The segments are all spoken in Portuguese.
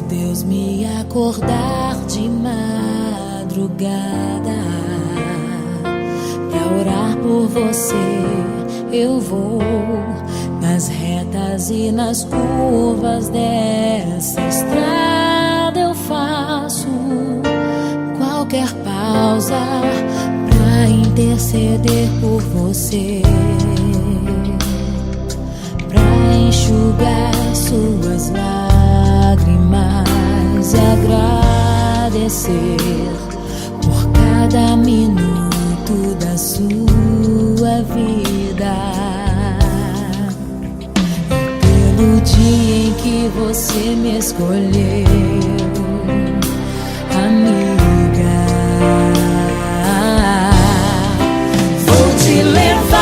Deus me acordar de madrugada pra orar por você, eu vou nas retas e nas curvas dessa estrada. Eu faço qualquer pausa pra interceder por você, pra enxugar suas lágrimas e agradecer por cada minuto da sua vida e pelo dia em que você me escolheu, amiga. Vou te levar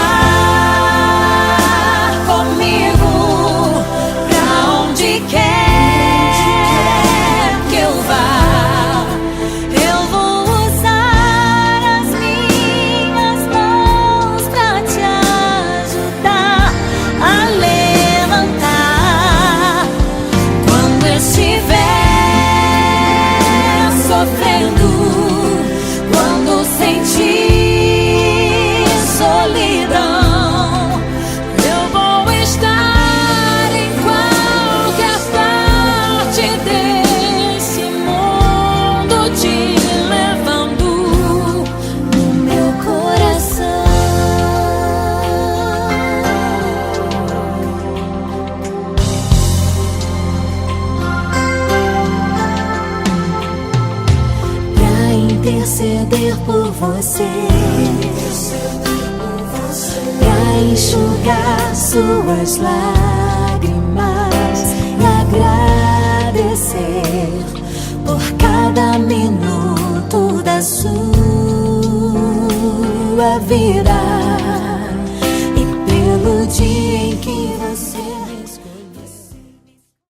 quando sentir solidão. Eu vou estar em qualquer parte desse mundo, te levando no meu coração. Interceder por você, pra enxugar suas lágrimas e agradecer por cada minuto da sua vida.